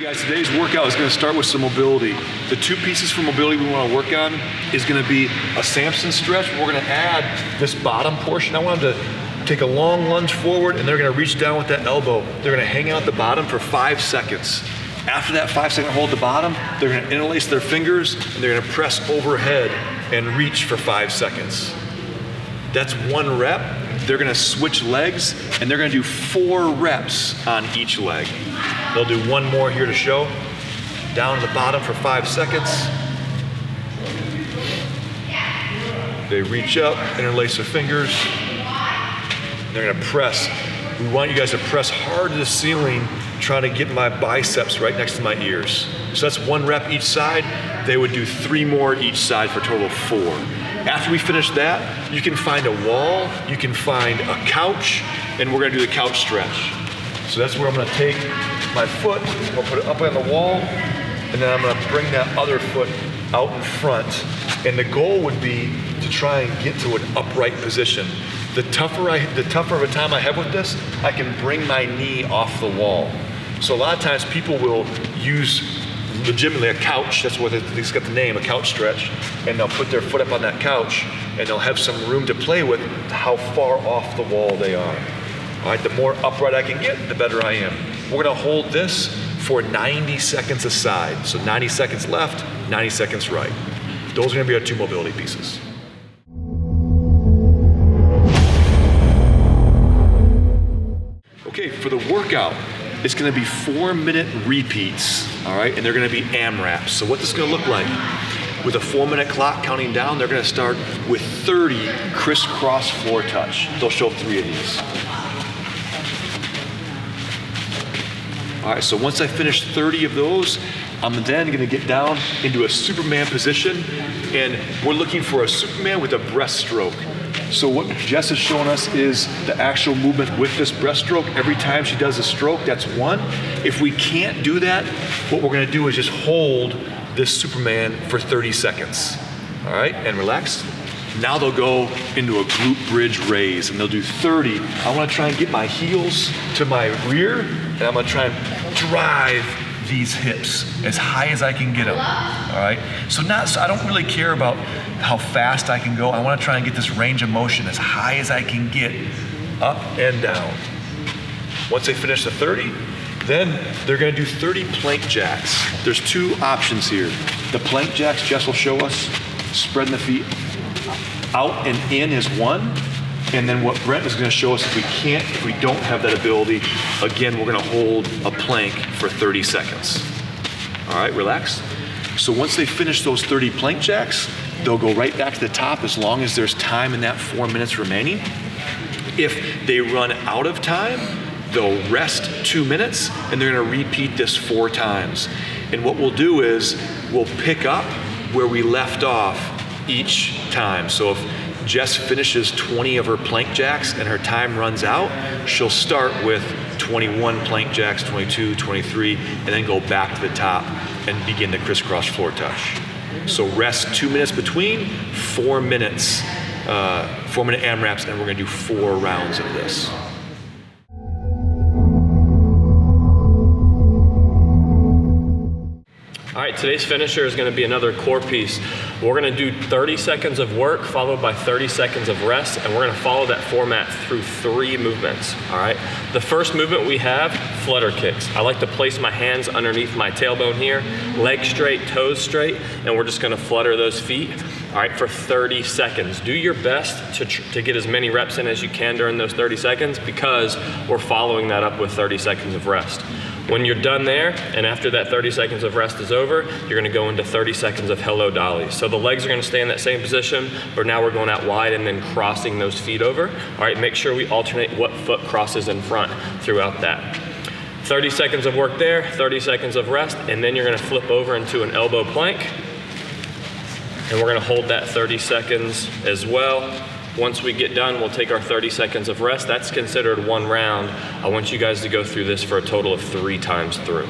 Guys, today's workout is going to start with some mobility. The two pieces for mobility we want to work on is going to be a Samson stretch. We're going to add this bottom portion. I want them to take a long lunge forward and they're going to reach down with that elbow. They're going to hang out the bottom for 5 seconds. After that 5-second hold at the bottom, they're going to interlace their fingers and they're going to press overhead and reach for 5 seconds. That's 1 rep. They're going to switch legs and they're going to do 4 reps on each leg. They'll do 1 more here to show. Down to the bottom for 5 seconds. They reach up, interlace their fingers. They're gonna press. We want you guys to press hard to the ceiling, trying to get my biceps right next to my ears. So that's 1 rep each side. They would do 3 more each side for a total of 4. After we finish that, you can find a wall, you can find a couch, and we're gonna do the couch stretch. So that's where I'm gonna take my foot, I'm gonna put it up on the wall, and then I'm gonna bring that other foot out in front. And the goal would be to try and get to an upright position. The tougher of a time I have with this, I can bring my knee off the wall. So a lot of times people will use legitimately a couch, that's what it's got the name, a couch stretch, and they'll put their foot up on that couch and they'll have some room to play with how far off the wall they are. All right, the more upright I can get, the better I am. We're gonna hold this for 90 seconds aside. So 90 seconds left, 90 seconds right. Those are gonna be our 2 mobility pieces. Okay, for the workout, it's gonna be 4-minute repeats, all right? And they're gonna be amraps. So what this is gonna look like, with a 4-minute clock counting down, they're gonna start with 30 crisscross floor touch. They'll show 3 of these. All right, so once I finish 30 of those, I'm then gonna get down into a Superman position, and we're looking for a Superman with a breaststroke. So what Jess is showing us is the actual movement with this breaststroke. Every time she does a stroke, that's 1. If we can't do that, what we're gonna do is just hold this Superman for 30 seconds. All right, and relax. Now they'll go into a glute bridge raise and they'll do 30. I wanna try and get my heels to my rear and I'm gonna try and drive these hips as high as I can get them, all right? So I don't really care about how fast I can go. I wanna try and get this range of motion as high as I can get, up and down. Once they finish the 30, then they're gonna do 30 plank jacks. There's 2 options here. The plank jacks, Jess will show us, spreading the feet out and in is 1. And then what Brent is gonna show us, if we don't have that ability, again, we're gonna hold a plank for 30 seconds. All right, relax. So once they finish those 30 plank jacks, they'll go right back to the top as long as there's time in that 4 minutes remaining. If they run out of time, they'll rest 2 minutes and they're gonna repeat this 4 times. And what we'll do is we'll pick up where we left off each time. So if Jess finishes 20 of her plank jacks and her time runs out, she'll start with 21 plank jacks, 22, 23, and then go back to the top and begin the crisscross floor touch. So rest 2 minutes between, 4 minutes, 4-minute AMRAPs, and we're gonna do 4 rounds of this. All right, today's finisher is gonna be another core piece. We're gonna do 30 seconds of work followed by 30 seconds of rest, and we're gonna follow that format through 3 movements, all right? The first movement we have, flutter kicks. I like to place my hands underneath my tailbone here, legs straight, toes straight, and we're just gonna flutter those feet, all right, for 30 seconds. Do your best to get as many reps in as you can during those 30 seconds because we're following that up with 30 seconds of rest. When you're done there, and after that 30 seconds of rest is over, you're gonna go into 30 seconds of hello dollies. So the legs are gonna stay in that same position, but now we're going out wide and then crossing those feet over. All right, make sure we alternate what foot crosses in front throughout that. 30 seconds of work there, 30 seconds of rest, and then you're gonna flip over into an elbow plank. And we're gonna hold that 30 seconds as well. Once we get done, we'll take our 30 seconds of rest. That's considered 1 round. I want you guys to go through this for a total of 3 times through.